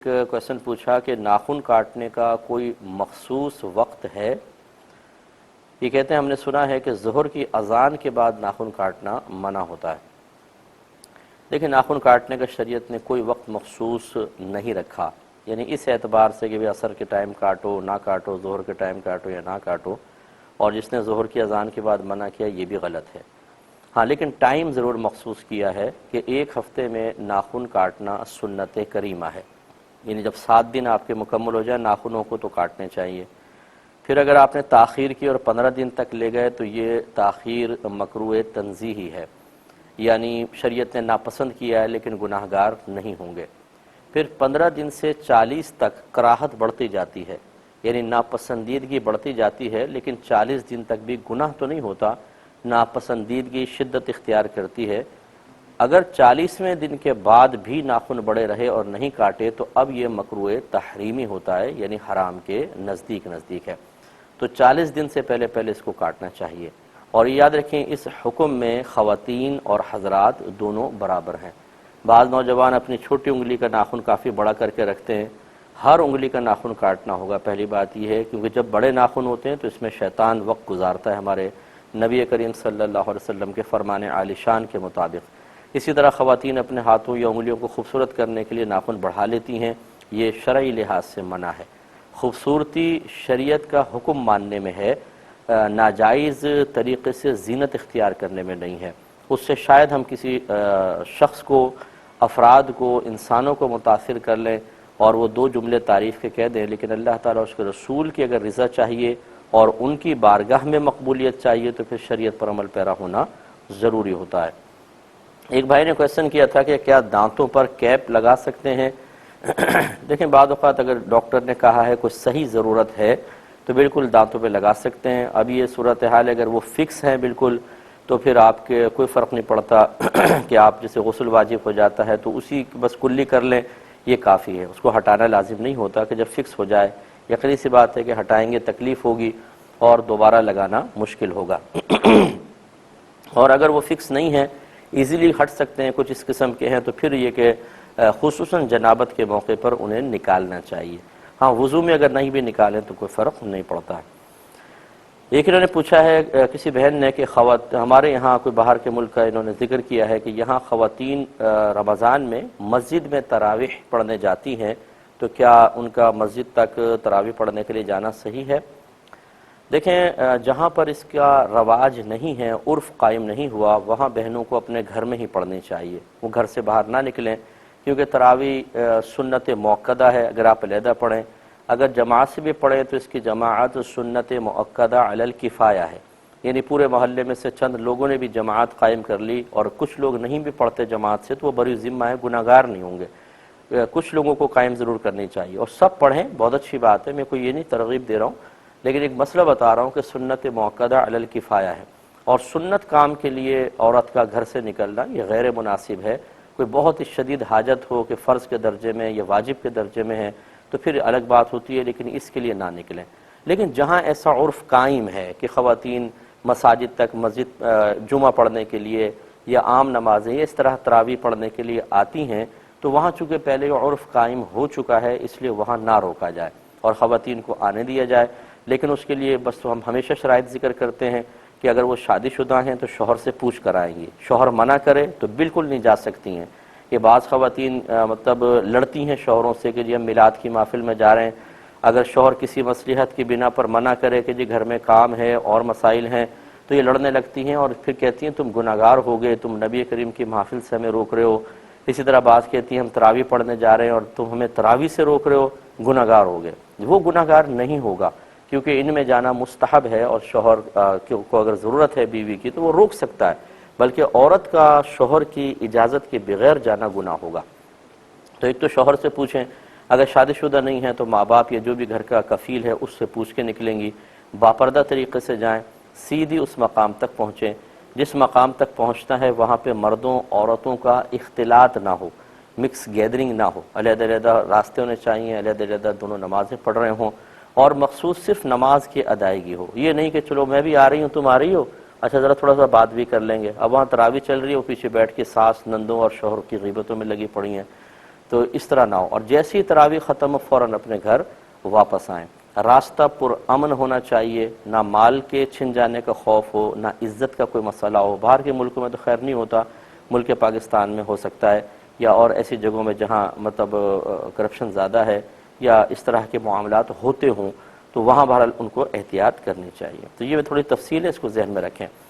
Question پوچھا کہ ناخن کاٹنے کا کوئی مخصوص وقت ہے؟ یہ کہتے ہیں ہم نے سنا ہے کہ ظہر کی اذان کے بعد ناخن کاٹنا منع ہوتا ہے۔ لیکن ناخن کاٹنے کا شریعت نے کوئی وقت مخصوص نہیں رکھا، یعنی اس اعتبار سے کہ بھی عصر کے ٹائم کاٹو نہ کاٹو، ظہر کے ٹائم کاٹو یا نہ کاٹو، اور جس نے ظہر کی اذان کے بعد منع کیا یہ بھی غلط ہے۔ ہاں لیکن ٹائم ضرور مخصوص کیا ہے کہ ایک ہفتے میں ناخن کاٹنا سنت کریمہ ہے، یعنی جب 7 دن آپ کے مکمل ہو جائیں ناخنوں کو تو کاٹنے چاہیے۔ پھر اگر آپ نے تاخیر کی اور 15 دن تک لے گئے تو یہ تاخیر مکروہ تنزیہی ہے، یعنی شریعت نے ناپسند کیا ہے لیکن گناہگار نہیں ہوں گے۔ پھر 15 دن سے 40 تک کراہت بڑھتی جاتی ہے، یعنی ناپسندیدگی بڑھتی جاتی ہے، لیکن 40 دن تک بھی گناہ تو نہیں ہوتا، ناپسندیدگی شدت اختیار کرتی ہے۔ اگر 40ویں دن کے بعد بھی ناخن بڑے رہے اور نہیں کاٹے تو اب یہ مکروہ تحریمی ہوتا ہے، یعنی حرام کے نزدیک ہے، تو 40 دن سے پہلے اس کو کاٹنا چاہیے۔ اور یاد رکھیں اس حکم میں خواتین اور حضرات دونوں برابر ہیں۔ بعض نوجوان اپنی چھوٹی انگلی کا ناخن کافی بڑا کر کے رکھتے ہیں، ہر انگلی کا ناخن کاٹنا ہوگا۔ پہلی بات یہ ہے کیونکہ جب بڑے ناخن ہوتے ہیں تو اس میں شیطان وقت گزارتا ہے ہمارے نبی کریم صلی اللہ علیہ وسلم کے فرمان عالی شان کے مطابق۔ اسی طرح خواتین اپنے ہاتھوں یا انگلیوں کو خوبصورت کرنے کے لیے ناخن بڑھا لیتی ہیں، یہ شرعی لحاظ سے منع ہے۔ خوبصورتی شریعت کا حکم ماننے میں ہے، ناجائز طریقے سے زینت اختیار کرنے میں نہیں ہے۔ اس سے شاید ہم کسی شخص کو، افراد کو، انسانوں کو متاثر کر لیں اور وہ 2 جملے تعریف کے کہہ دیں، لیکن اللہ تعالیٰ اس کے رسول کی اگر رضا چاہیے اور ان کی بارگاہ میں مقبولیت چاہیے تو پھر شریعت پر عمل پیرا ہونا ضروری ہوتا ہے۔ ایک بھائی نے کویشچن کیا تھا کہ کیا دانتوں پر کیپ لگا سکتے ہیں؟ دیکھیں بعض اوقات اگر ڈاکٹر نے کہا ہے کوئی صحیح ضرورت ہے تو بالکل دانتوں پہ لگا سکتے ہیں۔ اب یہ صورتحال اگر وہ فکس ہیں بالکل تو پھر آپ کے کوئی فرق نہیں پڑتا کہ آپ جیسے غسل واجب ہو جاتا ہے تو اسی بس کلی کر لیں، یہ کافی ہے، اس کو ہٹانا لازم نہیں ہوتا کہ جب فکس ہو جائے۔ یقینی سی بات ہے کہ ہٹائیں گے تکلیف ہوگی اور دوبارہ لگانا مشکل ہوگا۔ اور اگر وہ فکس نہیں ہے، ایزیلی ہٹ سکتے ہیں، کچھ اس قسم کے ہیں، تو پھر یہ کہ خصوصاً جنابت کے موقع پر انہیں نکالنا چاہیے۔ ہاں وضو میں اگر نہیں بھی نکالیں تو کوئی فرق نہیں پڑتا ہے۔ ایک انہوں نے پوچھا ہے کسی بہن نے کہ ہمارے یہاں کوئی باہر کے ملک کا انہوں نے ذکر کیا ہے کہ یہاں خواتین رمضان میں مسجد میں تراویح پڑھنے جاتی ہیں، تو کیا ان کا مسجد تک تراویح پڑھنے کے لیے جانا صحیح ہے؟ دیکھیں جہاں پر اس کا رواج نہیں ہے، عرف قائم نہیں ہوا، وہاں بہنوں کو اپنے گھر میں ہی پڑھنی چاہیے، وہ گھر سے باہر نہ نکلیں، کیونکہ تراویح سنت مؤکدہ ہے، اگر آپ علیحدہ پڑھیں۔ اگر جماعت سے بھی پڑھیں تو اس کی جماعت سنت مؤکدہ علی الکفایہ ہے، یعنی پورے محلے میں سے چند لوگوں نے بھی جماعت قائم کر لی اور کچھ لوگ نہیں بھی پڑھتے جماعت سے تو وہ بری ذمہ ہے، گناہگار نہیں ہوں گے۔ کچھ لوگوں کو قائم ضرور کرنی چاہیے اور سب پڑھیں، بہت اچھی بات ہے، میں کوئی یہ نہیں ترغیب دے رہا ہوں، لیکن ایک مسئلہ بتا رہا ہوں کہ سنت مؤکدہ علی الکفایہ ہے، اور سنت کام کے لیے عورت کا گھر سے نکلنا یہ غیر مناسب ہے۔ کوئی بہت ہی شدید حاجت ہو کہ فرض کے درجے میں یا واجب کے درجے میں ہے تو پھر الگ بات ہوتی ہے، لیکن اس کے لیے نہ نکلیں۔ لیکن جہاں ایسا عرف قائم ہے کہ خواتین مساجد تک، مسجد جمعہ پڑھنے کے لیے یا عام نمازیں اس طرح تراویح پڑھنے کے لیے آتی ہیں، تو وہاں چونکہ پہلے عرف قائم ہو چکا ہے، اس لیے وہاں نہ روکا جائے اور خواتین کو آنے دیا جائے۔ لیکن اس کے لیے بس ہم ہمیشہ شرائط ذکر کرتے ہیں کہ اگر وہ شادی شدہ ہیں تو شوہر سے پوچھ کر آئیں گی، شوہر منع کرے تو بالکل نہیں جا سکتی ہیں۔ یہ بعض خواتین مطلب لڑتی ہیں شوہروں سے کہ جی ہم میلاد کی محفل میں جا رہے ہیں، اگر شوہر کسی مصلحت کی بنا پر منع کرے کہ جی گھر میں کام ہے اور مسائل ہیں تو یہ لڑنے لگتی ہیں اور پھر کہتی ہیں تم گناہگار ہو گئے، تم نبی کریم کی محفل سے ہمیں روک رہے ہو۔ اسی طرح بعض کہتی ہیں ہم تراویح پڑھنے جا رہے ہیں اور تم ہمیں تراویح سے روک رہے ہو، گناہگار ہو گئے۔ وہ گناہگار نہیں ہوگا کیونکہ ان میں جانا مستحب ہے، اور شوہر کو اگر ضرورت ہے بیوی کی تو وہ روک سکتا ہے، بلکہ عورت کا شوہر کی اجازت کے بغیر جانا گناہ ہوگا۔ تو ایک تو شوہر سے پوچھیں، اگر شادی شدہ نہیں ہیں تو ماں باپ یا جو بھی گھر کا کفیل ہے اس سے پوچھ کے نکلیں گی، باپردہ طریقے سے جائیں، سیدھی اس مقام تک پہنچیں جس مقام تک پہنچنا ہے، وہاں پہ مردوں عورتوں کا اختلاط نہ ہو، مکس گیدرنگ نہ ہو، علیحدہ علیحدہ راستے ہونے چاہیے، علیحدہ علیحدہ دونوں نمازیں پڑھ رہے ہوں، اور مخصوص صرف نماز کی ادائیگی ہو۔ یہ نہیں کہ چلو میں بھی آ رہی ہوں تم آ رہی ہو، اچھا ذرا تھوڑا سا بات بھی کر لیں گے، اب وہاں تراویح چل رہی ہے، وہ پیچھے بیٹھ کے ساس، نندوں اور شوہر کی غیبتوں میں لگی پڑی ہیں، تو اس طرح نہ ہو، اور جیسی تراویح ختم ہو فوراً اپنے گھر واپس آئیں۔ راستہ پر امن ہونا چاہیے، نہ مال کے چھن جانے کا خوف ہو، نہ عزت کا کوئی مسئلہ ہو۔ باہر کے ملکوں میں تو خیر نہیں ہوتا، ملک پاکستان میں ہو سکتا ہے، یا اور ایسی جگہوں میں جہاں مطلب کرپشن زیادہ ہے یا اس طرح کے معاملات ہوتے ہوں، تو وہاں بہرحال ان کو احتیاط کرنی چاہیے۔ تو یہ تھوڑی تفصیل ہے، اس کو ذہن میں رکھیں۔